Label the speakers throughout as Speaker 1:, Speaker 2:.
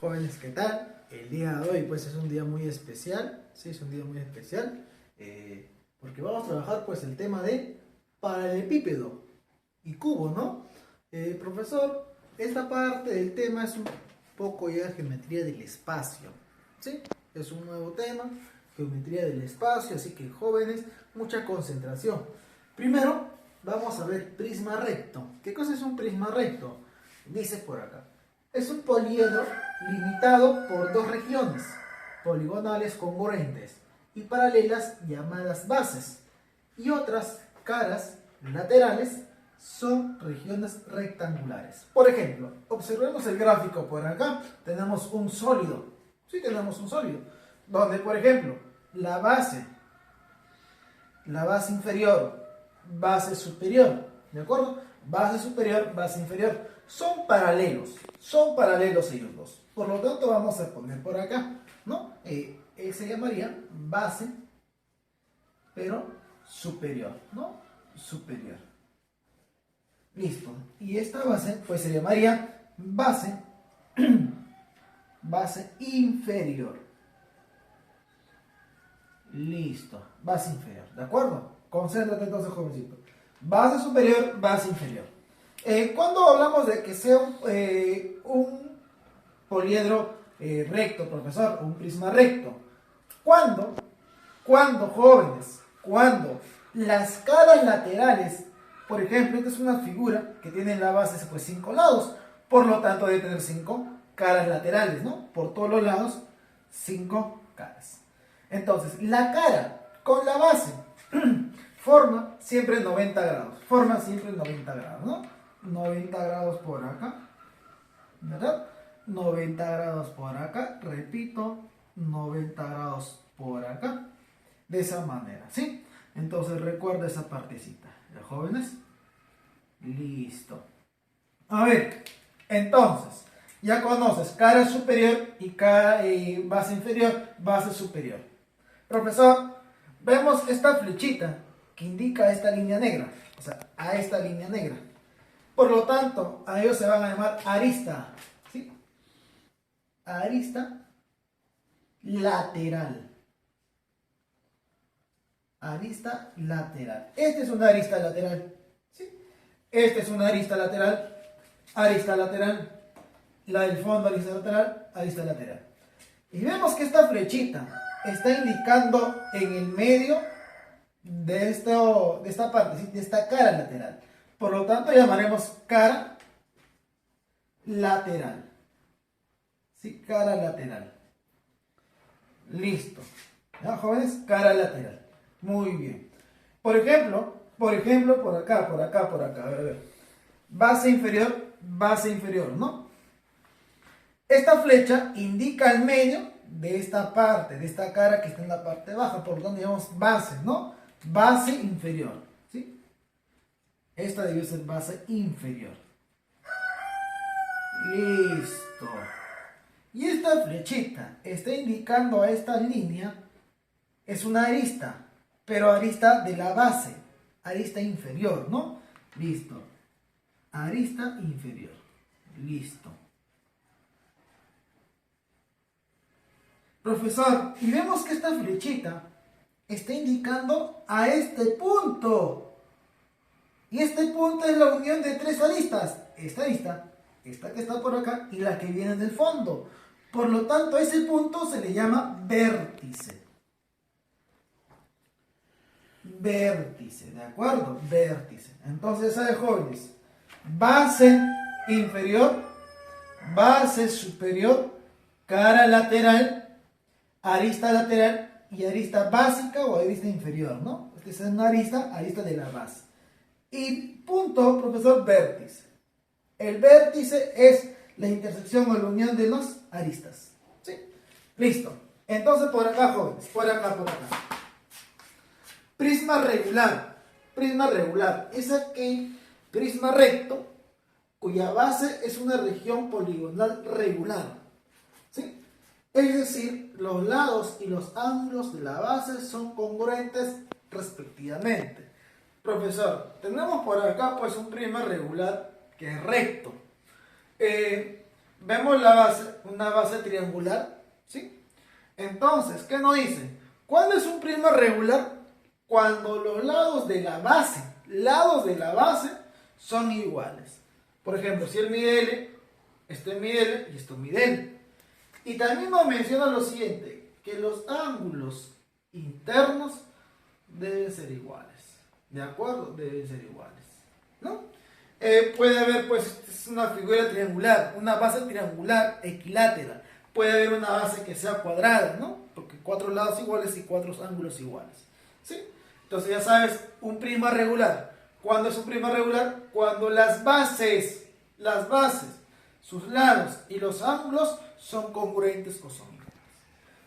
Speaker 1: Jóvenes, ¿qué tal? El día de hoy pues es un día muy especial, sí, es un día muy especial, porque vamos a trabajar pues el tema de paralelepípedo y cubo, ¿no? Profesor, esta parte del tema es un poco ya geometría del espacio, ¿sí? Es un nuevo tema, geometría del espacio, así que jóvenes, mucha concentración. Primero, vamos a ver prisma recto. ¿Qué cosa es un prisma recto? Dice por acá. Es un poliedro limitado por dos regiones poligonales congruentes y paralelas llamadas bases, y otras caras laterales son regiones rectangulares. Por ejemplo, observemos el gráfico por acá. Tenemos un sólido, sí, tenemos un sólido, donde por ejemplo la base inferior, base superior, ¿de acuerdo? Base superior, base inferior, son paralelos ellos dos. Por lo tanto, vamos a poner por acá, ¿no? Se llamaría base, pero superior, ¿no? Superior. Listo. Y esta base, pues se llamaría base, base inferior. Listo. Base inferior, ¿de acuerdo? Concéntrate entonces, jovencito. Base superior, base inferior. Cuando hablamos de que sea un poliedro recto, profesor, un prisma recto, ¿cuándo, jóvenes? Cuando las caras laterales, por ejemplo, esta es una figura que tiene en la base pues 5 lados, por lo tanto debe tener 5 caras laterales, ¿no? Por todos los lados, 5 caras. Entonces, la cara con la base forma siempre 90 grados. Forma siempre 90 grados, ¿no? 90 grados por acá, ¿verdad? 90 grados por acá, repito, 90 grados por acá. De esa manera, ¿sí? Entonces recuerda esa partecita, ¿ya, jóvenes? Listo. A ver, entonces, ya conoces cara superior y base inferior, base superior. Profesor, vemos esta flechita que indica esta línea negra, o sea, a esta línea negra. Por lo tanto, a ellos se van a llamar arista, ¿sí? Arista lateral. Arista lateral. Esta es una arista lateral, ¿sí? Esta es una arista lateral, arista lateral. La del fondo, arista lateral. Y vemos que esta flechita está indicando en el medio de esta parte, ¿sí? De esta cara lateral. Por lo tanto, llamaremos cara lateral. ¿Sí? Cara lateral. Listo. ¿Ya, jóvenes? Cara lateral. Muy bien. Por ejemplo, por acá. A ver. Base inferior, ¿no? Esta flecha indica el medio de esta parte, de esta cara que está en la parte baja, por lo tanto llamamos base, ¿no? Base inferior, ¿sí? Esta debe ser base inferior. Listo. Y esta flechita está indicando a esta línea, es una arista, pero arista de la base, arista inferior, ¿no? Listo. Arista inferior. Listo. Profesor, y vemos que esta flechita está indicando a este punto. Y este punto es la unión de tres aristas. Esta arista, esta que está por acá y la que viene del fondo. Por lo tanto, a ese punto se le llama vértice. Vértice, ¿de acuerdo? Vértice. Entonces, ¿sabe, jóvenes? Base inferior, base superior, cara lateral, arista lateral y arista básica o arista inferior, ¿no? Esta es una arista de la base. Y punto, profesor, vértice. El vértice es la intersección o la unión de las aristas. ¿Sí? Listo. Entonces, por acá, jóvenes, por acá. Prisma regular. Prisma regular es aquel prisma recto cuya base es una región poligonal regular. ¿Sí? Es decir, los lados y los ángulos de la base son congruentes respectivamente. Profesor, tenemos por acá pues un prisma regular que es recto. Vemos la base, una base triangular, ¿sí? Entonces, ¿qué nos dice? ¿Cuándo es un prisma regular? Cuando los lados de la base, son iguales. Por ejemplo, si él mide L, esto mide L y esto mide L. Y también nos menciona lo siguiente, que los ángulos internos deben ser iguales. ¿De acuerdo? Deben ser iguales, ¿no? Puede haber, pues, es una figura triangular, una base triangular equilátera. Puede haber una base que sea cuadrada, ¿no? Porque 4 lados iguales y 4 ángulos iguales, ¿sí? Entonces ya sabes, un prisma regular. ¿Cuándo es un prisma regular? Cuando las bases, sus lados y los ángulos son congruentes o son iguales.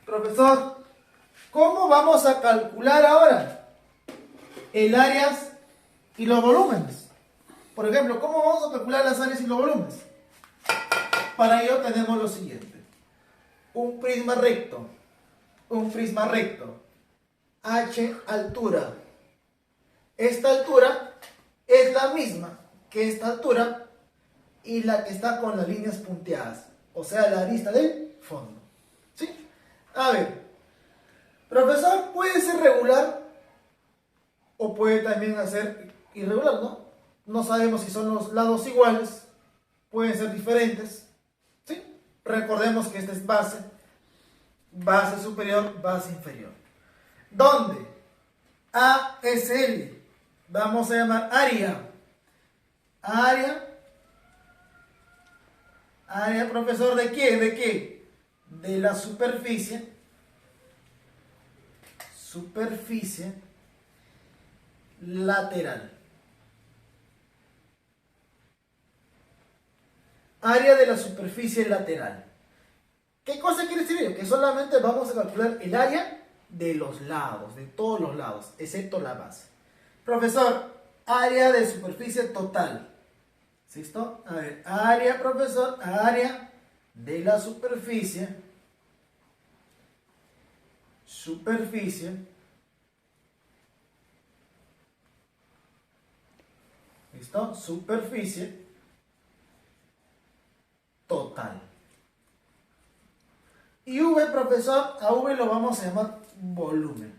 Speaker 1: Profesor, ¿cómo vamos a calcular ahora el áreas y los volúmenes? Por ejemplo, ¿cómo vamos a calcular las áreas y los volúmenes? Para ello tenemos lo siguiente. Un prisma recto, H altura. Esta altura es la misma que esta altura y la que está con las líneas punteadas, o sea, la arista del fondo. ¿Sí? A ver, profesor, puede ser regular o puede también ser irregular, ¿no? No sabemos si son los lados iguales, pueden ser diferentes, ¿sí? Recordemos que esta es base superior, base inferior. ¿Dónde? A es L. Vamos a llamar área. Área, profesor, ¿de qué? ¿De qué? De la superficie lateral. Área de la superficie lateral. ¿Qué cosa quiere decir? Que solamente vamos a calcular el área de los lados, de todos los lados, excepto la base. Profesor, área de superficie total. ¿Listo? A ver, área, profesor, área de la superficie ¿listo? Superficie total. Y V, profesor, a V lo vamos a llamar volumen.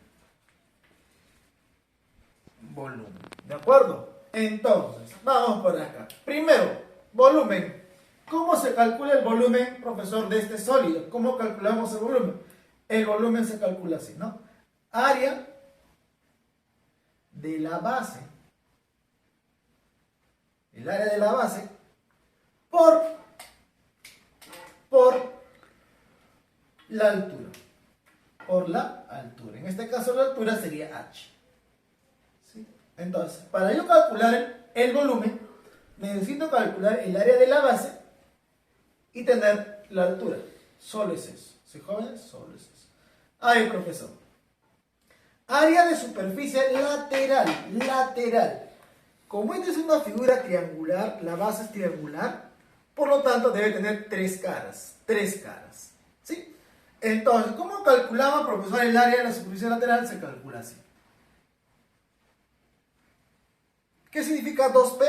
Speaker 1: ¿De acuerdo? Entonces, vamos por acá. Primero, volumen. ¿Cómo se calcula el volumen, profesor, de este sólido? ¿Cómo calculamos el volumen? El volumen se calcula así, ¿no? Área de la base. El área de la base por la altura. Por la altura. En este caso la altura sería H. ¿Sí? Entonces, para yo calcular el volumen, necesito calcular el área de la base y tener la altura. Solo es eso. ¿Sí, jóvenes? Solo es eso. Ahí, profesor. Área de superficie lateral. Como esta es una figura triangular, la base es triangular, por lo tanto debe tener 3 caras. ¿Sí? Entonces, ¿cómo calculamos, profesor, el área de la superficie lateral? Se calcula así. ¿Qué significa 2P?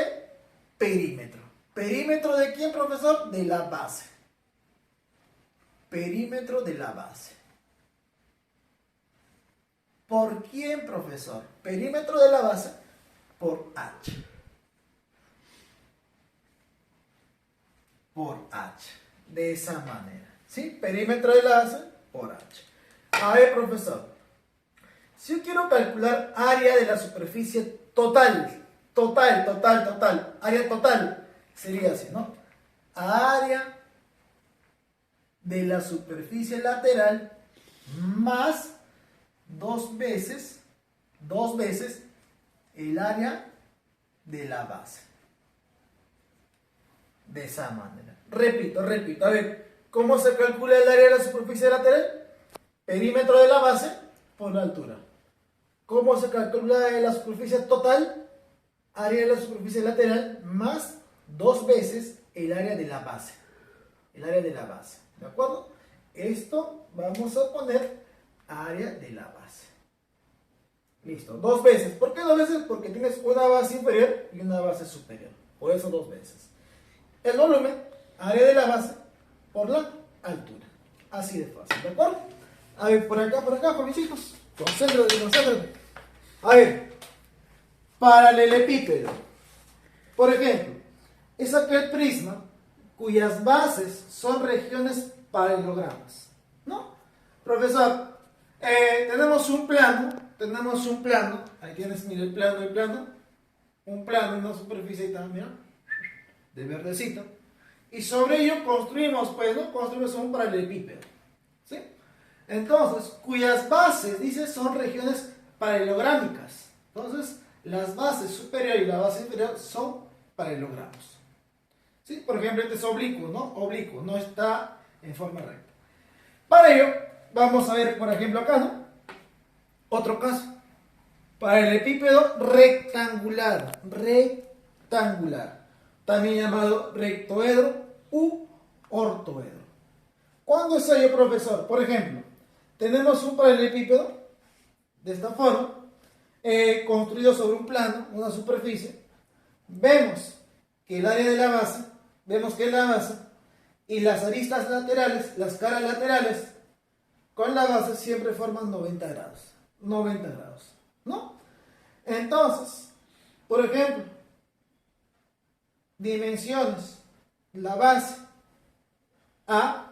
Speaker 1: Perímetro. ¿Perímetro de quién, profesor? De la base. Perímetro de la base. ¿Por quién, profesor? Perímetro de la base por H. Por H. De esa manera. ¿Sí? Perímetro de la base por H. A ver, profesor. Si yo quiero calcular área de la superficie total. Área total. Sería así, ¿no? Área de la superficie lateral más 2 veces el área de la base. De esa manera. Repito. A ver, ¿cómo se calcula el área de la superficie lateral? Perímetro de la base por la altura. ¿Cómo se calcula la superficie total? Área de la superficie lateral más 2 veces el área de la base. El área de la base. ¿De acuerdo? Esto vamos a poner área de la base. Listo, 2 veces. ¿Por qué 2 veces? Porque tienes una base inferior y una base superior. Por eso 2 veces. El volumen, área de la base, por la altura. Así de fácil, ¿de acuerdo? A ver, por acá, jovencitos. Concéntrate. A ver, paralelepípedo. Por ejemplo, es aquel prisma cuyas bases son regiones paralelogramas, ¿no? Profesor, tenemos un plano, ahí tienes, mira el plano, un plano, una superficie también, de verdecito, y sobre ello construimos, pues, ¿no? Construimos un paralelepípedo, ¿sí? Entonces, cuyas bases, dice, son regiones paralelográmicas. Entonces, las bases superior y la base inferior son paralelogramos. ¿Sí? Por ejemplo, este es oblicuo, ¿no? Oblicuo, no está en forma recta. Para ello, vamos a ver, por ejemplo, acá, ¿no? Otro caso. Paralelepípedo rectangular. También llamado rectoedro u ortoedro. ¿Cuándo es ello, profesor? Por ejemplo, tenemos un paralelepípedo de esta forma, construido sobre un plano, una superficie. Vemos que el área de la base, y las aristas laterales, las caras laterales, con la base siempre forman 90 grados. 90 grados, ¿no? Entonces, por ejemplo, dimensiones, la base A,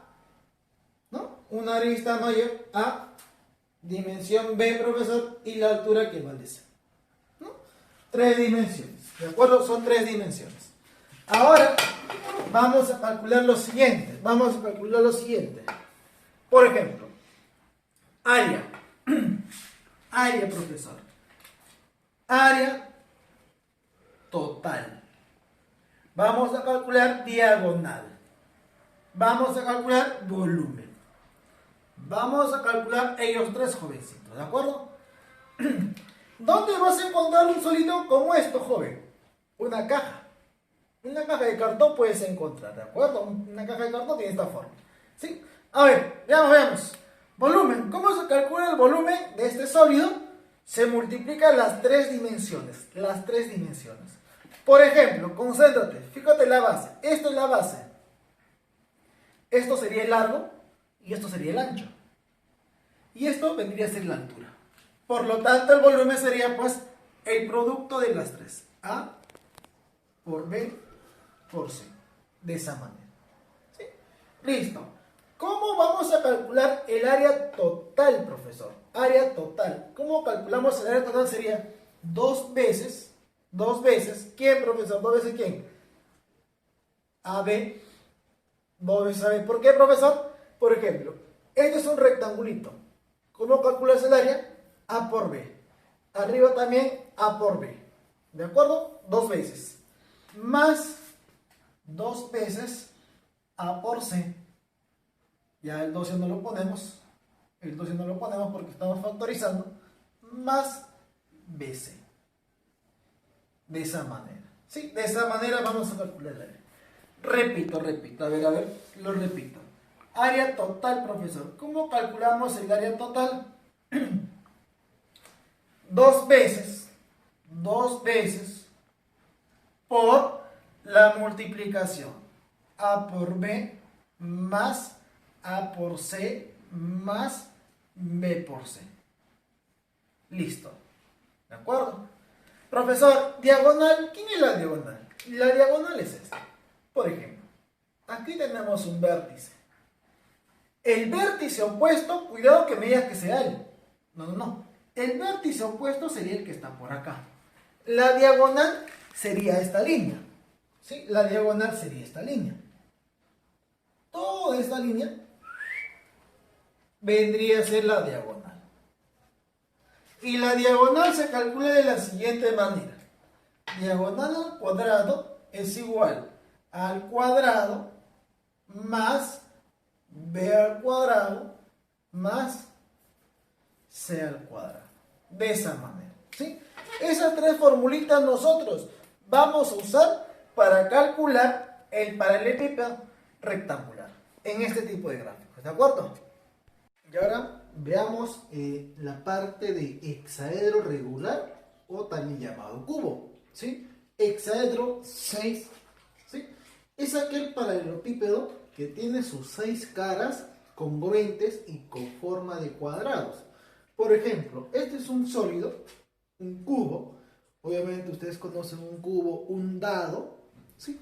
Speaker 1: ¿no? Una arista mayor A, dimensión B, profesor, y la altura que vale C, ¿no? 3 dimensiones, ¿de acuerdo? Son 3 dimensiones. Ahora, vamos a calcular lo siguiente. Por ejemplo, área. Área, profesor. Área total. Vamos a calcular diagonal. Vamos a calcular volumen. Vamos a calcular ellos 3, jovencitos, ¿de acuerdo? ¿Dónde vas a encontrar un solito como esto, joven? Una caja. Una caja de cartón puedes encontrar, ¿de acuerdo? Una caja de cartón tiene esta forma, ¿sí? A ver, veamos. Volumen. ¿Cómo se calcula el volumen de este sólido? Se multiplican las 3 dimensiones. Por ejemplo, concéntrate. Fíjate la base. Esto es la base. Esto sería el largo y esto sería el ancho. Y esto vendría a ser la altura. Por lo tanto, el volumen sería, pues, el producto de las 3. A por B por C. De esa manera. ¿Sí? Listo. ¿Cómo vamos a calcular el área total, profesor? Área total. ¿Cómo calculamos el área total? Sería 2 veces. ¿Quién, profesor? ¿2 veces quién? AB. 2 veces AB. ¿Por qué, profesor? Por ejemplo, este es un rectangulito. ¿Cómo calculas el área? A por B. Arriba también A por B. ¿De acuerdo? 2 veces. Más 2 veces A por C. Ya el 12 no lo ponemos. Porque estamos factorizando. Más BC. De esa manera. ¿Sí? De esa manera vamos a calcular el área. Repito. A ver, lo repito. Área total, profesor. ¿Cómo calculamos el área total? 2 veces por la multiplicación. A por B más A por C más B por C. Listo. ¿De acuerdo? Profesor, diagonal. ¿Quién es la diagonal? La diagonal es esta. Por ejemplo, aquí tenemos un vértice. El vértice opuesto, cuidado que me digas que sea él. No. El vértice opuesto sería el que está por acá. La diagonal sería esta línea. ¿Sí? La diagonal sería esta línea. Toda esta línea vendría a ser la diagonal. Y la diagonal se calcula de la siguiente manera. Diagonal al cuadrado es igual al cuadrado más B al cuadrado más C al cuadrado. De esa manera, ¿sí? Esas 3 formulitas nosotros vamos a usar para calcular el paralelepípedo rectangular en este tipo de gráficos, ¿de acuerdo? Y ahora veamos la parte de hexaedro regular o también llamado cubo, ¿sí? Hexaedro 6, ¿sí? Es aquel paralelepípedo que tiene sus 6 caras congruentes y con forma de cuadrados. Por ejemplo, este es un sólido, un cubo. Obviamente ustedes conocen un cubo, un dado, ¿sí?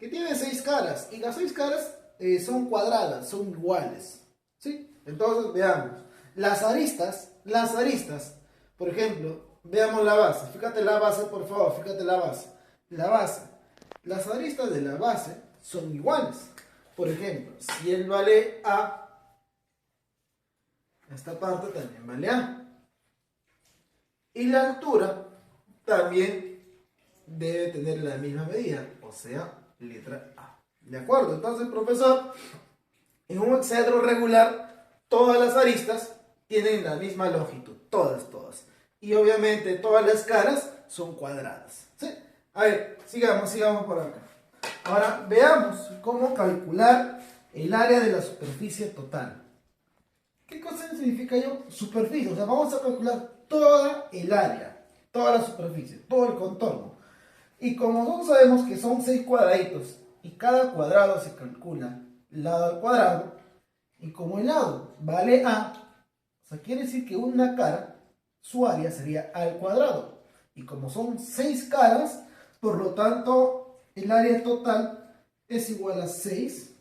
Speaker 1: Que tiene 6 caras y las 6 caras son cuadradas, son iguales, ¿sí? Entonces veamos, las aristas, por ejemplo, veamos la base, fíjate la base por favor, fíjate la base, las aristas de la base son iguales. Por ejemplo, si él vale A, esta parte también vale A. Y la altura también debe tener la misma medida, o sea, letra A. ¿De acuerdo? Entonces, profesor, en un hexaedro regular, todas las aristas tienen la misma longitud, todas. Y obviamente todas las caras son cuadradas, ¿sí? A ver, sigamos por acá. Ahora veamos cómo calcular el área de la superficie total. ¿Qué cosa significa ello? Superficie, o sea, vamos a calcular toda el área, toda la superficie, todo el contorno. Y como nosotros sabemos que son 6 cuadraditos y cada cuadrado se calcula lado al cuadrado, y como el lado vale A, o sea, quiere decir que una cara, su área sería A al cuadrado. Y como son 6 caras, por lo tanto, el área total es igual a 6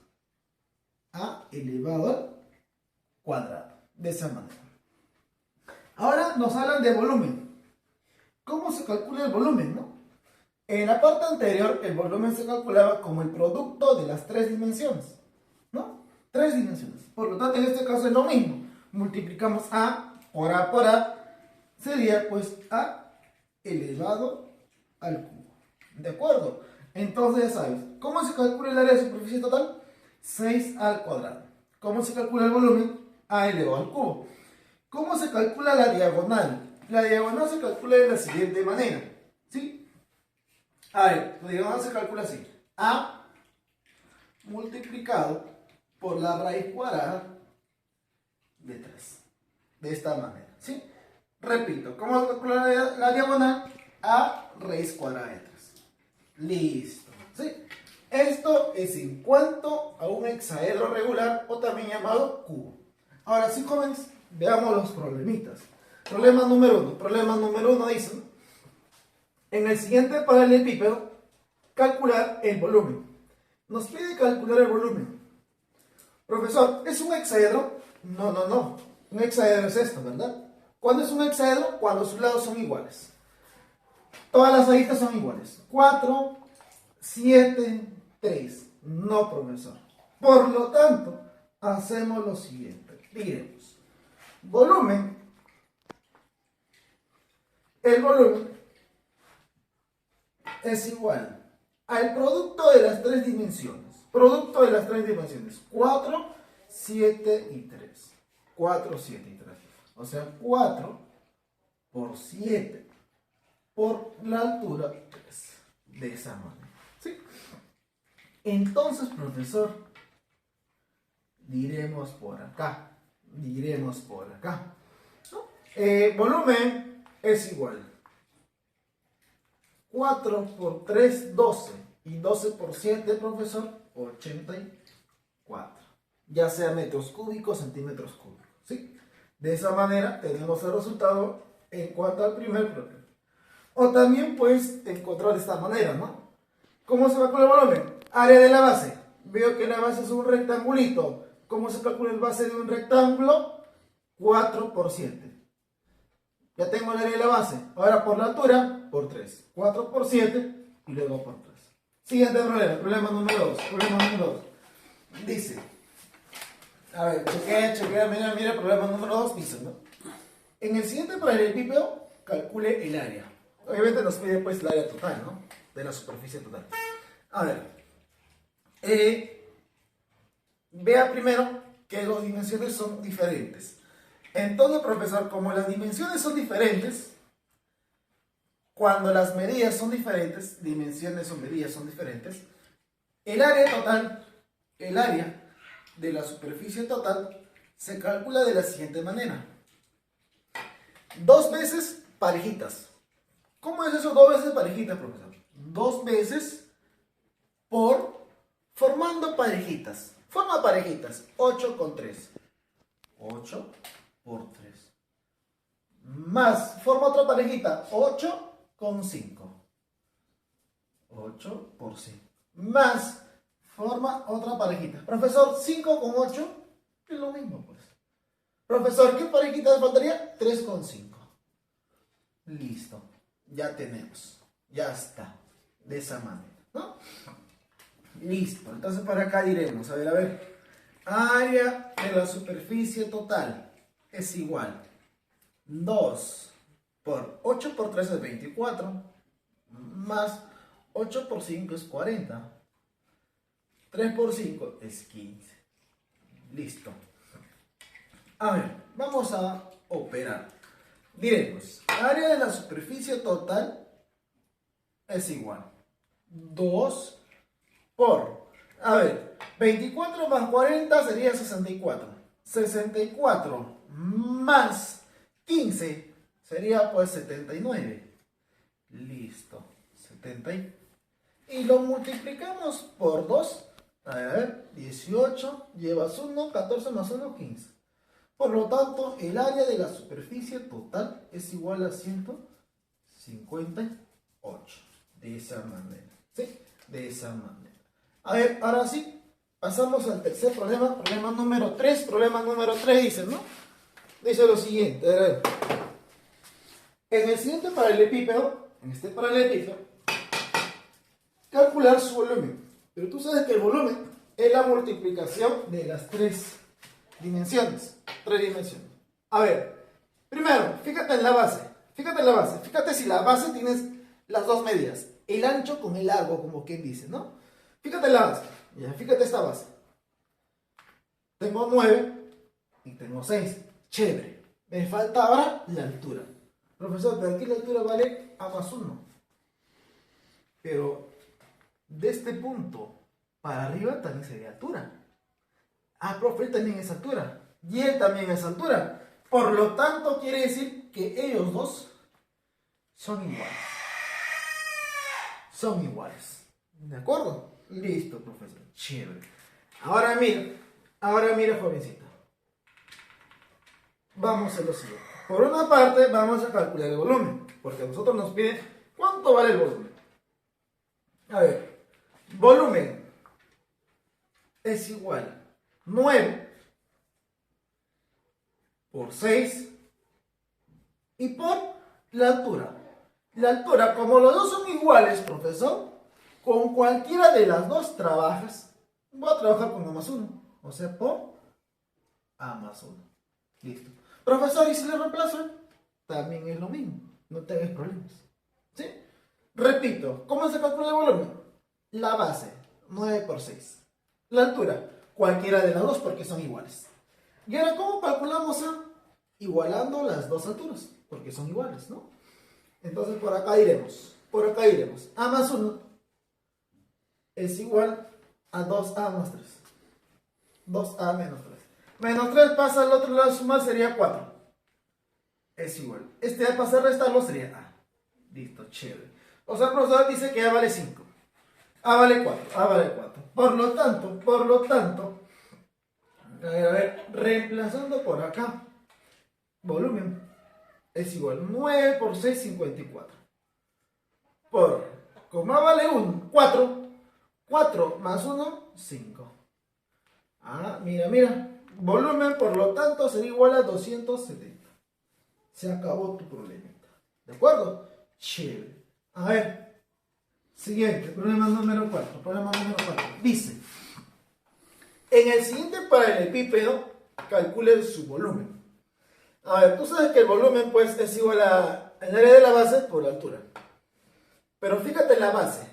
Speaker 1: A elevado al cuadrado. De esa manera. Ahora nos hablan de volumen. ¿Cómo se calcula el volumen, no? En la parte anterior, el volumen se calculaba como el producto de las 3 dimensiones, ¿no? 3 dimensiones. Por lo tanto, en este caso es lo mismo. Multiplicamos A por A, sería pues A elevado al cubo. ¿De acuerdo? Entonces ya sabes, ¿cómo se calcula el área de superficie total? 6 al cuadrado. ¿Cómo se calcula el volumen? A elevado al cubo. ¿Cómo se calcula la diagonal? La diagonal se calcula de la siguiente manera, ¿sí? A ver, la diagonal se calcula así. A multiplicado por la raíz cuadrada de 3. De esta manera, ¿sí? Repito, ¿cómo se calcula la diagonal? A raíz cuadrada de 3. Listo, ¿sí? Esto es en cuanto a un hexaedro regular o también llamado cubo. Ahora sí, jóvenes, veamos los problemitas. Problema número 1. Problema número 1 dice, en el siguiente paralelepípedo, calcular el volumen. Nos pide calcular el volumen. Profesor, ¿es un hexaedro? No. Un hexaedro es esto, ¿verdad? ¿Cuándo es un hexaedro? Cuando sus lados son iguales. Todas las aristas son iguales. 4, 7, 3. No, profesor. Por lo tanto, hacemos lo siguiente. Diremos, volumen. El volumen es igual al producto de las 3 dimensiones. Producto de las 3 dimensiones. 4, 7 y 3. 4, 7 y 3. O sea, 4 por 7 por la altura 3. De esa manera. ¿Sí? Entonces, profesor, diremos por acá. ¿No? Volumen es igual. 4 por 3, 12. Y 12 por 7, profesor, 84. Ya sea metros cúbicos, centímetros cúbicos. ¿Sí? De esa manera tenemos el resultado en cuanto al primer problema. O también puedes encontrar de esta manera, ¿no? ¿Cómo se calcula el volumen? Área de la base. Veo que la base es un rectangulito. ¿Cómo se calcula el base de un rectángulo? 4 por 7. Ya tengo el área de la base. Ahora por la altura, por 3. 4 por 7 y luego por 3. Siguiente problema. Problema número 2. Dice. A ver, chequea, mira, problema número 2 dice, ¿no? En el siguiente paralelepípedo, calcule el área. Obviamente nos pide pues el área total, ¿no? De la superficie total. A ver. Vea primero que las dimensiones son diferentes. Entonces, profesor, como las dimensiones son diferentes, cuando las medidas son diferentes, dimensiones o medidas son diferentes, el área total, el área de la superficie total, se calcula de la siguiente manera. 2 veces parejitas. ¿Cómo es eso? 2 veces parejitas, profesor. 2 veces por formando parejitas. Forma parejitas. 8 con 3. 8 por 3. Más, forma otra parejita. 8 con 5. 8 por 5. Más, forma otra parejita. Profesor, 5 con 8 es lo mismo, pues. Profesor, ¿qué parejita me faltaría? 3 con 5. Listo. Ya tenemos. Ya está. De esa manera, ¿no? Listo. Entonces para acá diremos, a ver. Área de la superficie total es igual 2 por 8 por 3 es 24, más 8 por 5 es 40, 3 por 5 es 15. Listo. A ver, vamos a operar. Diremos, área de la superficie total es igual 2 por, a ver, 24 más 40 sería 64. 64 más 15 sería pues 79. Listo. 70. Y lo multiplicamos por 2. A ver, 18 llevas 1, 14 más 1, 15. Por lo tanto, el área de la superficie total es igual a 158. De esa manera. ¿Sí? De esa manera. A ver, ahora sí, pasamos al tercer problema. Problema número 3. Problema número 3 dice, ¿no? Dice lo siguiente. A ver. En el siguiente paralelepípedo, en este paralelepípedo, calcular su volumen. Pero tú sabes que el volumen es la multiplicación de las tres dimensiones. Tres dimensiones. A ver, primero, fíjate en la base. Fíjate en la base. Fíjate si la base tienes las dos medidas. El ancho con el largo, como quien dice, ¿no? Fíjate en la base. Ya, fíjate esta base. Tengo 9 y tengo 6. Chévere. Me falta ahora la altura. Profesor, pero aquí la altura vale A más 1. Pero de este punto para arriba también sería altura. Ah, profe, él también es altura. Y él también es altura. Por lo tanto, quiere decir que ellos dos son iguales. Son iguales. ¿De acuerdo? Listo, profesor. Chévere. Ahora mira, jovencita. Vamos a lo siguiente. Por una parte, vamos a calcular el volumen. Porque a nosotros nos piden cuánto vale el volumen. A ver, volumen es igual 9 por 6 y por la altura. La altura, como los dos son iguales, profesor, con cualquiera de las dos trabajas. Voy a trabajar con A más 1, o sea, por A más 1. Listo. Profesor, ¿y si le reemplazo? También es lo mismo, no tengas problemas. ¿Sí? Repito, ¿cómo se calcula el volumen? La base, 9 por 6. La altura, cualquiera de las dos porque son iguales. Y ahora, ¿cómo calculamos A? Igualando las dos alturas, porque son iguales, ¿no? Entonces, por acá iremos. A más 1 es igual a 2A más 3. 2A menos 3. Menos 3 pasa al otro lado, sumar sería 4. Es igual. Este a pasar a restarlo sería A. Listo, chévere. O sea, el profesor dice que A vale 5. A vale 4. A vale 4. Por lo tanto, a ver, reemplazando por acá, volumen es igual 9 por 6, 54. Como A vale 1, 4. 4 más 1, 5. Ah, mira. Volumen, por lo tanto, sería igual a 270. Se acabó tu problemita. ¿De acuerdo? Chévere. A ver. Siguiente, problema número 4. Dice, en el siguiente paralelepípedo, calcule su volumen. A ver, tú sabes que el volumen pues es igual a el área de la base por la altura. Pero fíjate en la base.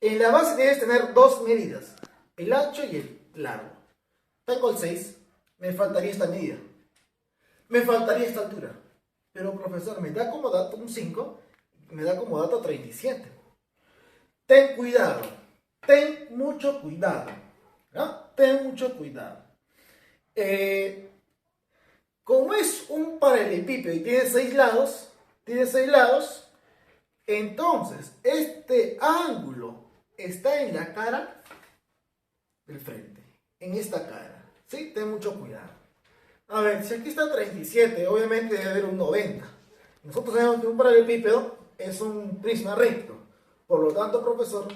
Speaker 1: En la base debes tener dos medidas, el ancho y el largo. Tengo el 6, me faltaría esta medida. Me faltaría esta altura. Pero profesor, me da como dato un 5, me da como dato 37. Ten cuidado, ten mucho cuidado. ¿No? Ten mucho cuidado. Como es un paralelepípedo y tiene 6 lados, entonces este ángulo está en la cara del frente. en esta cara. ¿Sí? Ten mucho cuidado. A ver, si aquí está 37, obviamente debe haber un 90. Nosotros sabemos que un paralelepípedo es un prisma recto. Por lo tanto, profesor,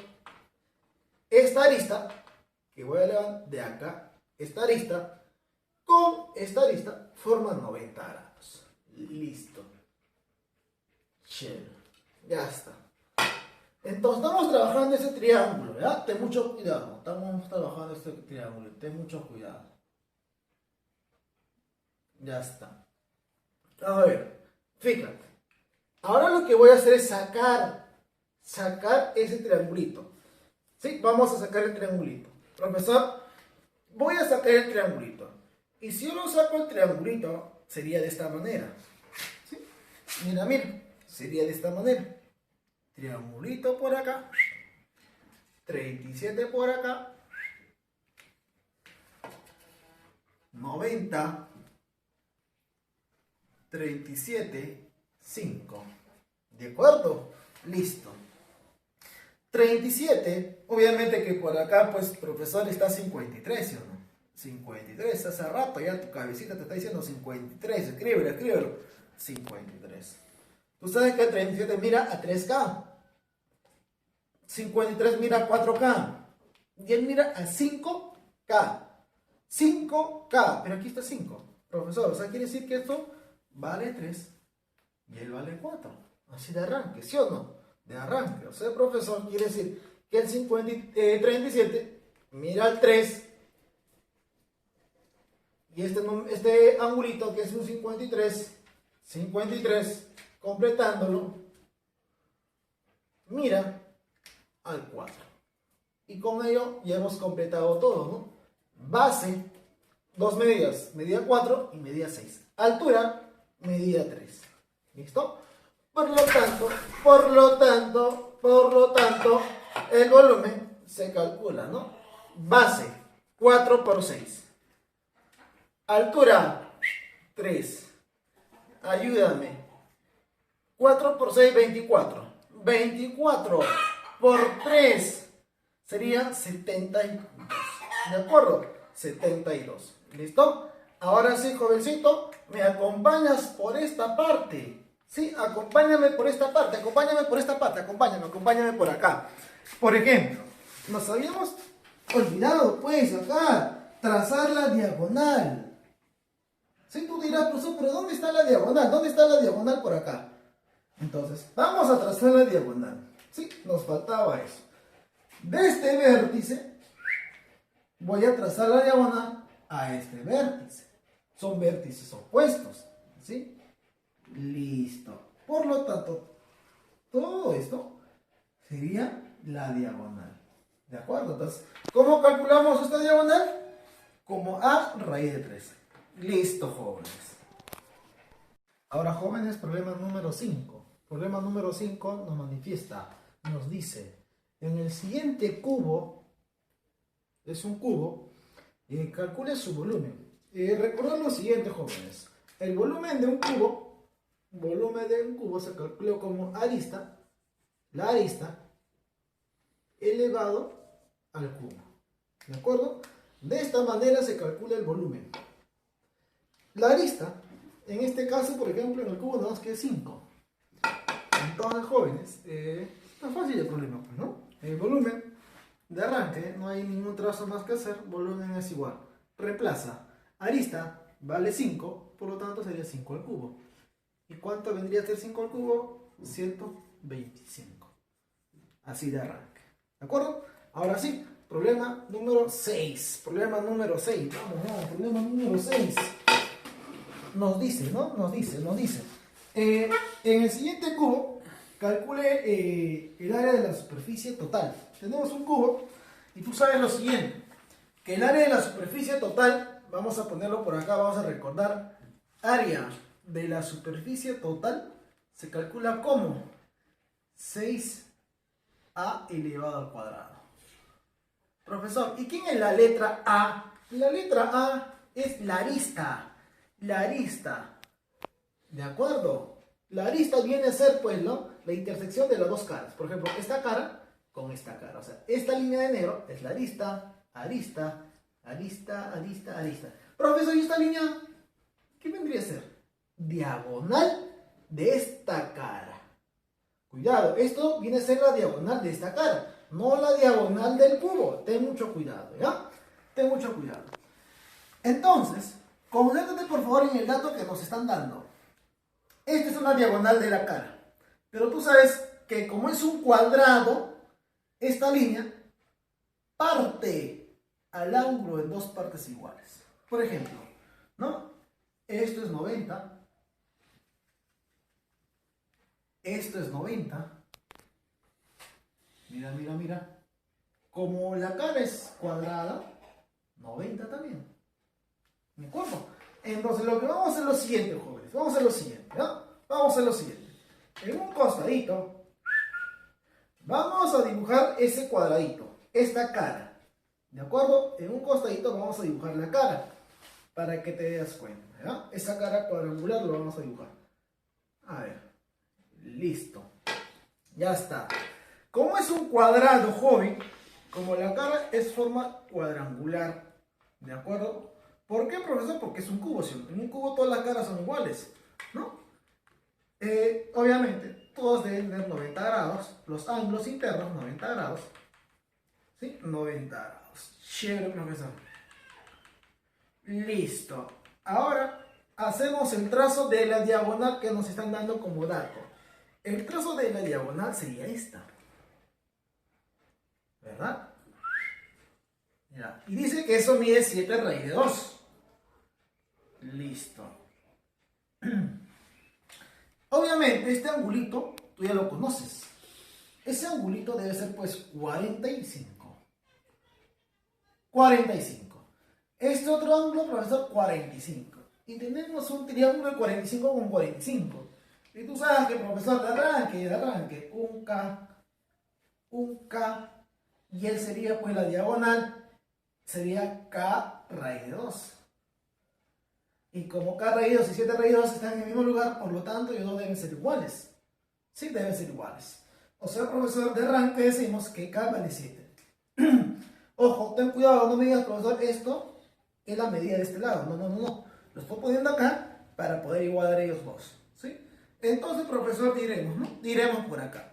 Speaker 1: esta arista, que voy a levantar de acá, esta arista, con esta arista, forman 90 grados. Listo. Chévere. Ya está. Entonces, estamos trabajando ese triángulo, ¿verdad? Ten mucho cuidado. Estamos trabajando este triángulo. Ten mucho cuidado. Ya está. A ver, fíjate. Ahora lo que voy a hacer es sacar ese triangulito. ¿Sí? Vamos a sacar el triangulito. Profesor, voy a sacar el triangulito. Y si yo lo saco el triangulito, sería de esta manera. ¿Sí? Mira, mira. Sería de esta manera. Triangulito por acá. 37 por acá. 90. 37, 5. ¿De acuerdo? Listo. 37, obviamente que por acá, pues, profesor, está 53, ¿sí o no? 53, hace rato ya tu cabecita te está diciendo 53, escríbelo. 53. Tú sabes que el 37 mira a 3K. 53 mira a 4K. Y él mira a 5K. 5K, pero aquí está 5. Profesor, o sea, quiere decir que esto vale 3 y él vale 4. Así de arranque, ¿sí o no? De arranque. O sea, profesor, quiere decir que el 37 mira al 3 y este angulito que es un 53, completándolo, mira al 4. Y con ello ya hemos completado todo, ¿no? Base, dos medidas, medida 4 y medida 6. Altura, medida 3. ¿Listo? Por lo tanto, el volumen se calcula, ¿no? Base, 4 por 6. Altura, 3. Ayúdame. 4 por 6, 24. 24 por 3 sería 72. ¿De acuerdo? 72. ¿Listo? Ahora sí, jovencito, me acompañas por esta parte. Sí, acompáñame por esta parte, acompáñame por acá. Por ejemplo, nos habíamos olvidado, pues, acá, trazar la diagonal. Sí, tú dirás, profesor, pero ¿dónde está la diagonal? ¿Dónde está la diagonal por acá? Entonces, vamos a trazar la diagonal. Sí, nos faltaba eso. De este vértice, voy a trazar la diagonal a este vértice. Son vértices opuestos. ¿Sí? Listo. Por lo tanto, todo esto sería la diagonal. ¿De acuerdo? Entonces, ¿cómo calculamos esta diagonal? Como a raíz de 3. Listo, jóvenes. Ahora, jóvenes, problema número 5. Problema número 5 nos manifiesta, nos dice, en el siguiente cubo, es un cubo, calcule su volumen. Recordad lo siguiente, jóvenes. El volumen de un cubo se calcula como arista, la arista elevado al cubo. ¿De acuerdo? De esta manera se calcula el volumen. La arista, en este caso, por ejemplo, en el cubo nada más que es 5. Entonces, jóvenes, está fácil el problema, pues, ¿no? El volumen de arranque, no hay ningún trazo más que hacer, volumen es igual. Reemplaza, arista vale 5, por lo tanto sería 5 al cubo. ¿Y cuánto vendría a ser 5 al cubo? 125. Así de arranque. ¿De acuerdo? Ahora sí, problema número 6. Problema número 6. Vamos, problema número 6. Nos dice, ¿no? Nos dice. En el siguiente cubo, calcule el área de la superficie total. Tenemos un cubo y tú sabes lo siguiente, que el área de la superficie total, vamos a ponerlo por acá, vamos a recordar, área de la superficie total se calcula como 6a elevado al cuadrado. Profesor, ¿y quién es la letra A? La letra A es la arista. La arista. ¿De acuerdo? La arista viene a ser, pues, ¿no? La intersección de las dos caras. Por ejemplo, esta cara con esta cara. O sea, esta línea de negro es la arista, Arista, arista, arista. Profesor, ¿y esta línea qué vendría a ser? Diagonal de esta cara. Cuidado, esto viene a ser la diagonal de esta cara, no la diagonal del cubo. Ten mucho cuidado, ¿ya? Ten mucho cuidado. Entonces, concéntrate por favor en el dato que nos están dando. Esta es una diagonal de la cara. Pero tú sabes que como es un cuadrado, esta línea parte al ángulo en dos partes iguales. Por ejemplo, ¿no? Esto es 90. Esto es 90. Mira, mira, mira. Como la cara es cuadrada, 90 también. ¿De acuerdo? Entonces lo que vamos a hacer es lo siguiente, jóvenes. Vamos a hacer lo siguiente, ¿no? Vamos a hacer lo siguiente. En un costadito, vamos a dibujar ese cuadradito, esta cara. ¿De acuerdo? En un costadito vamos a dibujar la cara, para que te des cuenta, ¿ya? Esa cara cuadrangular lo vamos a dibujar. A ver. Listo. Ya está. Como es un cuadrado, joven, como la cara es forma cuadrangular, ¿de acuerdo? ¿Por qué, profesor? Porque es un cubo, ¿sí? En un cubo todas las caras son iguales, ¿no? Obviamente, todos deben tener 90 grados, los ángulos internos 90 grados, ¿sí? 90 grados. Chévere, profesor. Listo. Ahora hacemos el trazo de la diagonal que nos están dando como dato. El trazo de la diagonal sería esta, ¿verdad? Mira, y dice que eso mide 7 raíz de 2. Listo. Obviamente este angulito tú ya lo conoces. Ese angulito debe ser pues 45. 45. Este otro ángulo, profesor, 45. Y tenemos un triángulo de 45 con 45. Y tú sabes que, profesor, de arranque, un K, y él sería pues la diagonal, sería K raíz de 2. Y como K raíz de 2 y 7 raíz de 2 están en el mismo lugar, por lo tanto ellos no deben ser iguales. Sí, deben ser iguales. O sea, profesor, de arranque decimos que K vale 7. Ojo, ten cuidado, no me digas, profesor, esto es la medida de este lado. No, no, no, no. Lo estoy poniendo acá para poder igualar ellos dos. ¿Sí? Entonces, profesor, diremos, ¿no? Diremos por acá.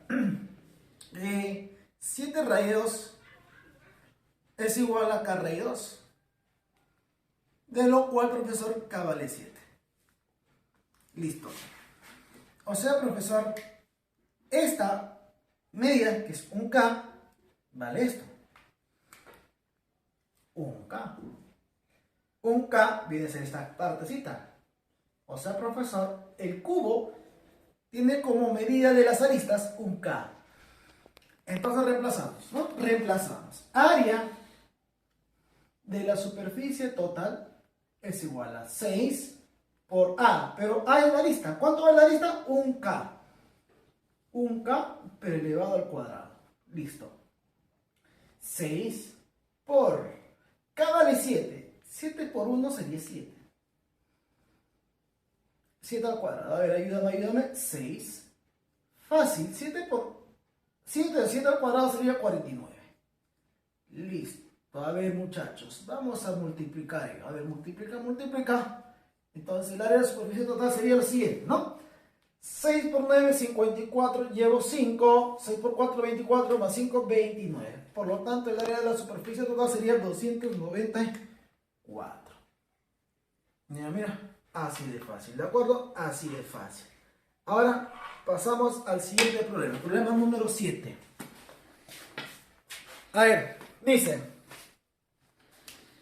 Speaker 1: 7 raíz de 2 es igual a K raíz de 2. De lo cual, profesor, K vale 7. Listo. O sea, profesor, esta medida, que es un K, vale esto. Un K. Un K viene a ser esta partecita. O sea, profesor, el cubo tiene como medida de las aristas un K. Entonces reemplazamos, ¿no? Reemplazamos. Área de la superficie total es igual a 6 por A. Pero A es la arista. ¿Cuánto vale la arista? Un K. Un K pero elevado al cuadrado. Listo. 6 por K vale 7. 7 por 1 sería 7. 7 al cuadrado. A ver, ayúdame. 6. Fácil. 7 al cuadrado sería 49. Listo. A ver, muchachos. Vamos a multiplicar. A ver, multiplica. Entonces el área de la superficie total sería lo siguiente, ¿no? 6 por 9, 54. Llevo 5. 6 por 4, 24. Más 5, 29. Por lo tanto, el área de la superficie total sería 294. Mira. Así de fácil, ¿de acuerdo? Así de fácil. Ahora pasamos al siguiente problema. Problema número 7. A ver, dice: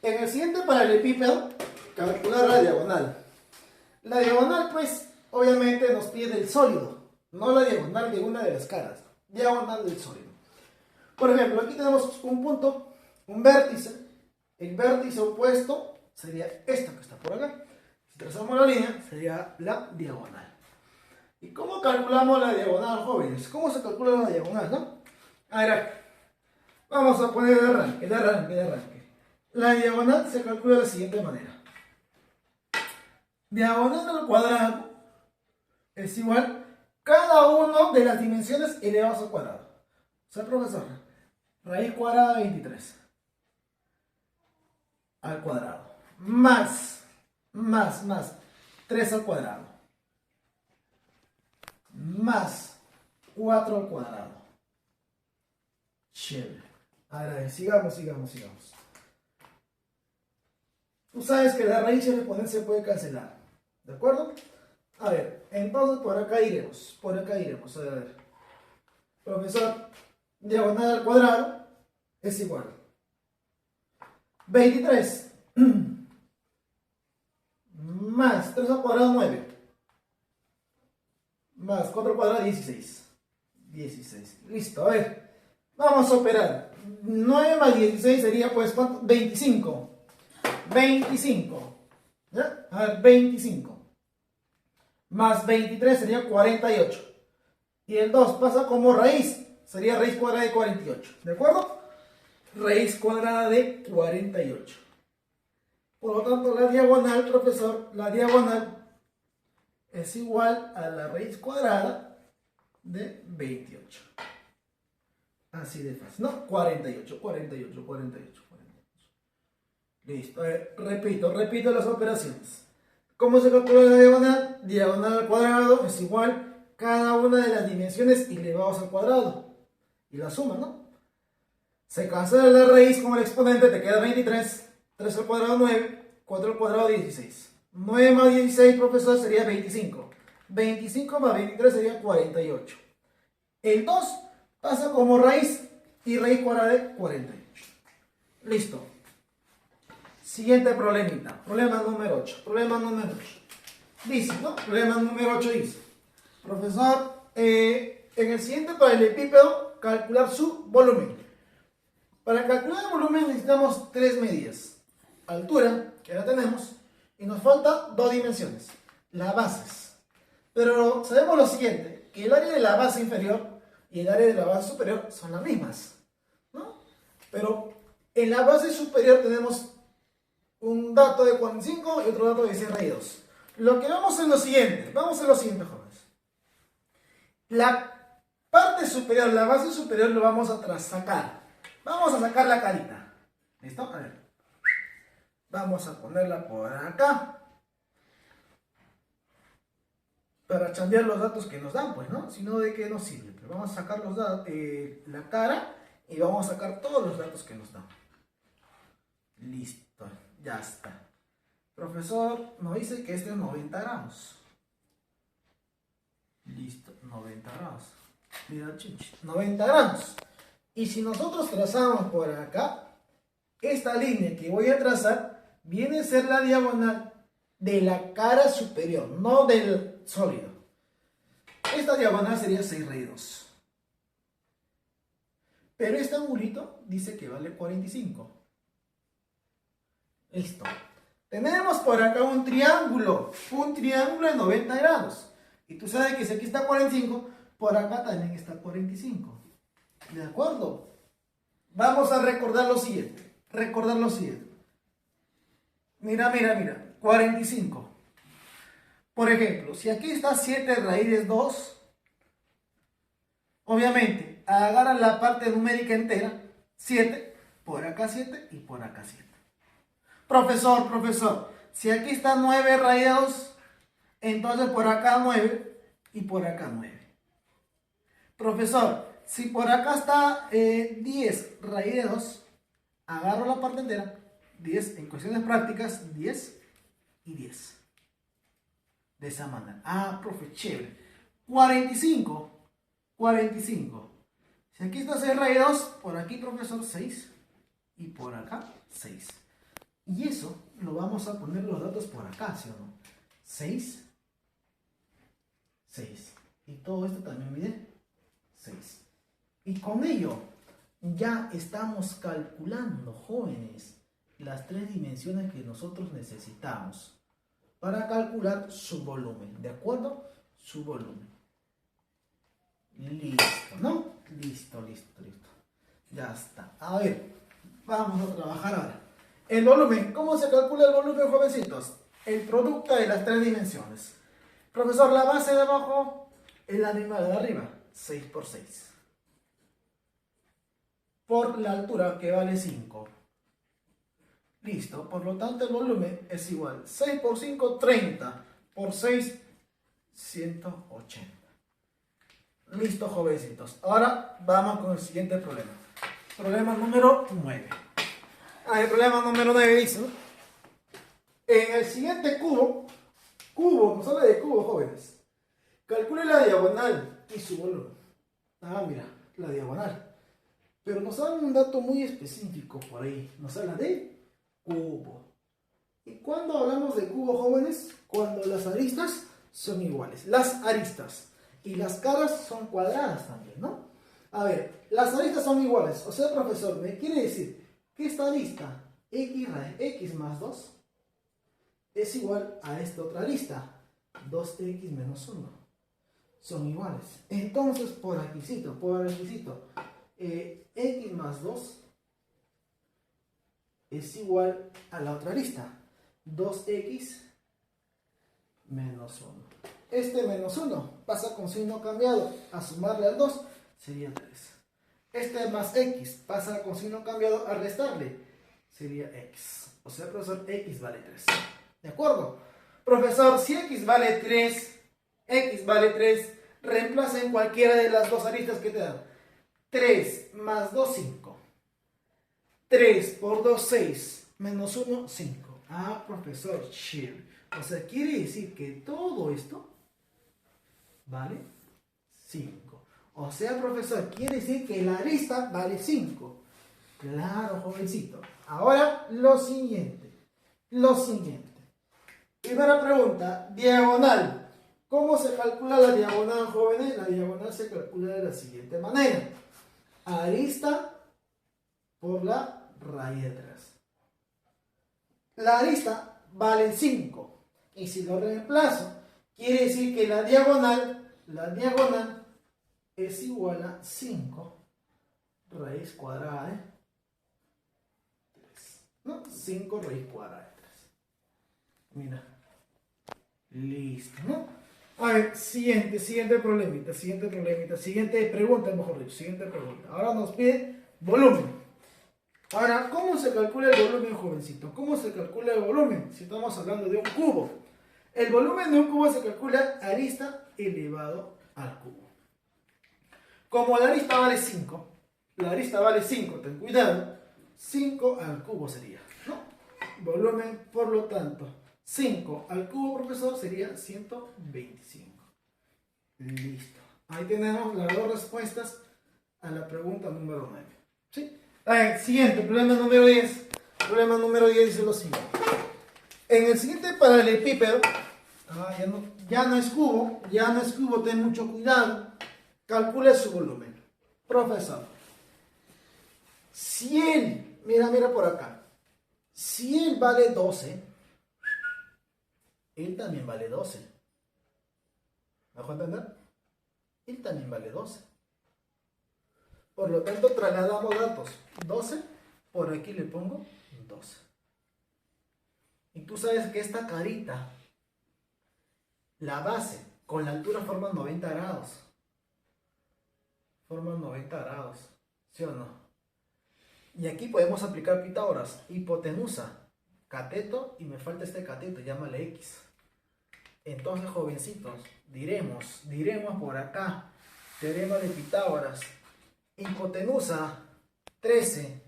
Speaker 1: en el siguiente paralelepípedo, calcular la diagonal. La diagonal, pues, obviamente nos pide el sólido, no la diagonal de una de las caras. Diagonal del sólido. Por ejemplo, aquí tenemos un punto, un vértice. El vértice opuesto sería esto que está por acá. Si trazamos la línea, sería la diagonal. ¿Y cómo calculamos la diagonal, jóvenes? ¿Cómo se calcula la diagonal, no? A ver, vamos a poner el arranque. La diagonal se calcula de la siguiente manera. Diagonal al cuadrado es igual cada uno de las dimensiones elevadas al cuadrado. O sea, profesor, raíz cuadrada de 23. al cuadrado. Más 3 al cuadrado. Más 4 al cuadrado. Chévere. Ahora, sigamos. Tú sabes que la raíz al exponente se puede cancelar. ¿De acuerdo? A ver, entonces por acá iremos. A ver. Profesor, diagonal al cuadrado es igual. 23 más 3 al cuadrado 9. Más 4 al cuadrado 16. Listo, a ver. Vamos a operar. 9 más 16 sería pues ¿cuánto? 25. ¿Ya? A ver, 25. Más 23 sería 48. Y el 2 pasa como raíz. Sería raíz cuadrada de 48. ¿De acuerdo? Raíz cuadrada de 48. Por lo tanto, la diagonal, profesor, la diagonal es igual a la raíz cuadrada de 28. Así de fácil, ¿no? 48. Listo. Repito las operaciones. ¿Cómo se calcula la diagonal? Diagonal al cuadrado es igual cada una de las dimensiones elevados al cuadrado. Y la suma, ¿no? Se cancela la raíz con el exponente, te queda 23. 3 al cuadrado 9, 4 al cuadrado 16. 9 más 16, profesor, sería 25. 25 más 23 sería 48. El 2 pasa como raíz y raíz cuadrada de 48. Listo. Siguiente problemita. Problema número 8. Dice, ¿no? Problema número 8 dice. Profesor, en el siguiente paralelepípedo, calcular su volumen. Para calcular el volumen necesitamos 3 medidas. Altura, que ya tenemos, y nos falta 2 dimensiones, las bases. Pero sabemos lo siguiente, que el área de la base inferior y el área de la base superior son las mismas, ¿no? Pero en la base superior tenemos un dato de 45 y otro dato de 100 raídos. Lo que vamos es lo siguiente, jóvenes. La parte superior, la base superior lo vamos a sacar. Vamos a sacar la carita. ¿Listo? A ver. Vamos a ponerla por acá. Para cambiar los datos que nos dan, pues, ¿no? Si no, ¿de qué nos sirve? Pero vamos a sacar los datos, la cara y vamos a sacar todos los datos que nos dan. Listo, ya está. Profesor, nos dice que este es 90 gramos. Listo, 90 gramos. Mira, chinchi, 90 gramos. Y si nosotros trazamos por acá, esta línea que voy a trazar viene a ser la diagonal de la cara superior, no del sólido. Esta diagonal sería 6 raídos. Pero este angulito dice que vale 45. Listo. Tenemos por acá un triángulo de 90 grados. Y tú sabes que si aquí está 45, por acá también está 45. ¿De acuerdo? Vamos a recordar lo siguiente. Mira. 45. Por ejemplo, si aquí está 7 raíz de 2, obviamente, agarra la parte numérica entera, 7, por acá 7 y por acá 7. Profesor, si aquí está 9 raíz de 2, entonces por acá 9 y por acá 9. Profesor, si por acá está 10 raíz de 2, agarro la parte entera, 10 en cuestiones prácticas, 10 y 10. De esa manera. Ah, profe, chévere. 45. Si aquí está 6 raíz de 2, por aquí, profesor, 6 y por acá 6. Y eso lo vamos a poner los datos por acá, ¿sí o no? 6. Y todo esto también mide 6. Y con ello ya estamos calculando, jóvenes, las 3 dimensiones que nosotros necesitamos para calcular su volumen. ¿De acuerdo? Su volumen. Listo, ¿no? Listo. Ya está. A ver, vamos a trabajar ahora. El volumen. ¿Cómo se calcula el volumen, jovencitos? El producto de las 3 dimensiones. Profesor, la base de abajo es la misma de arriba. 6 por 6. Por la altura, que vale 5. Listo, por lo tanto el volumen es igual 6 por 5, 30, por 6, 180. Listo, jovencitos. Ahora vamos con el siguiente problema. Problema número 9. El problema número 9 dice, ¿no? En el siguiente cubo, nos habla de cubo, jóvenes. Calcule la diagonal y su volumen. Mira, la diagonal. Pero nos habla un dato muy específico por ahí. Nos habla de cubo. ¿Y cuándo hablamos de cubo, jóvenes? Cuando las aristas son iguales. Las aristas. Y las caras son cuadradas también, ¿no? A ver, las aristas son iguales. O sea, profesor, ¿me quiere decir que esta arista x más 2 es igual a esta otra arista 2x menos 1? Son iguales. Entonces, por requisito, x más 2 es igual a la otra arista 2x menos 1. Este menos 1 pasa con signo cambiado a sumarle al 2, sería 3. Este más x pasa con signo cambiado a restarle, sería x. O sea, profesor, x vale 3. ¿De acuerdo? Profesor, si x vale 3, reemplaza en cualquiera de las dos aristas que te dan. 3 más 2, 5. 3 por 2, 6. Menos 1, 5. Profesor, chill. O sea, quiere decir que todo esto vale 5. O sea, profesor, quiere decir que la arista vale 5. Claro, jovencito. Ahora, lo siguiente. Primera pregunta, diagonal. ¿Cómo se calcula la diagonal, jóvenes? La diagonal se calcula de la siguiente manera. Arista por la raíz de 3. La arista vale 5. Y si lo reemplazo, quiere decir que la diagonal es igual a 5 raíz cuadrada de 3. ¿No? 5 raíz cuadrada de 3. Mira. Listo, ¿no? A ver, siguiente problemita. Siguiente pregunta, mejor dicho. Siguiente pregunta. Ahora nos pide volumen. Ahora, ¿cómo se calcula el volumen, jovencito? ¿Cómo se calcula el volumen? Si estamos hablando de un cubo. El volumen de un cubo se calcula arista elevado al cubo. Como la arista vale 5, ten cuidado, 5 al cubo sería, ¿no? Volumen, por lo tanto, 5 al cubo, profesor, sería 125. Listo. Ahí tenemos las dos respuestas a la pregunta número 9. ¿Sí? Siguiente, problema número 10. Problema número 10 dice lo siguiente. En el siguiente paralelepípedo, ya no es cubo, ten mucho cuidado. Calcule su volumen. Profesor, si él, mira por acá, si él vale 12, él también vale 12. ¿Me dejo entender? Él también vale 12. Por lo tanto, trasladamos datos. 12, por aquí le pongo 12. Y tú sabes que esta carita, la base con la altura forman 90 grados. ¿Sí o no? Y aquí podemos aplicar Pitágoras. Hipotenusa, cateto, y me falta este cateto, llámale X. Entonces, jovencitos, diremos por acá, teorema de Pitágoras. Hipotenusa 13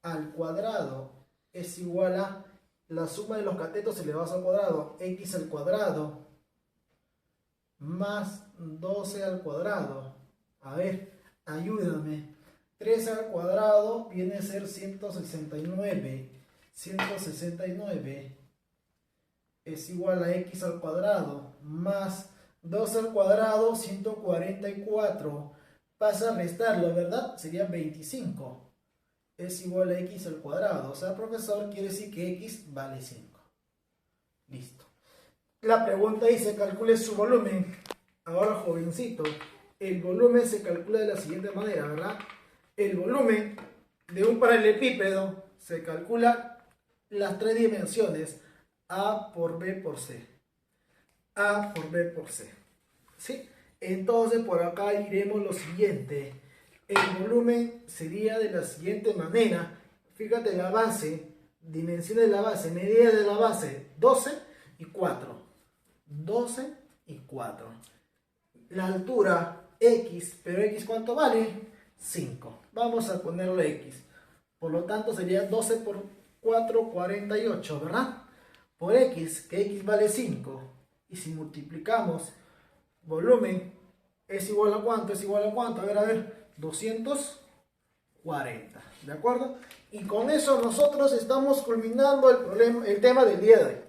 Speaker 1: al cuadrado es igual a la suma de los catetos elevados al cuadrado, x al cuadrado más 12 al cuadrado. A ver, ayúdame. 13 al cuadrado viene a ser 169. 169 es igual a x al cuadrado más 12 al cuadrado, 144. Pasa a restarlo, ¿verdad? Sería 25. Es igual a x al cuadrado. O sea, profesor, quiere decir que x vale 5. Listo. La pregunta dice, calcule su volumen. Ahora, jovencito, el volumen se calcula de la siguiente manera, ¿verdad? El volumen de un paralelepípedo se calcula las tres dimensiones, A por B por C. A por B por C. ¿Sí? Entonces, por acá iremos lo siguiente. El volumen sería de la siguiente manera. Fíjate la base, dimensión de la base, medida de la base, 12 y 4. 12 y 4. La altura X, pero X ¿cuánto vale? 5. Vamos a ponerle X. Por lo tanto sería 12 por 4, 48, ¿verdad? Por X, que X vale 5. Y si multiplicamos volumen, ¿es igual a cuánto? ¿Es igual a cuánto? A ver, 240. ¿De acuerdo? Y con eso nosotros estamos culminando el tema del día de hoy.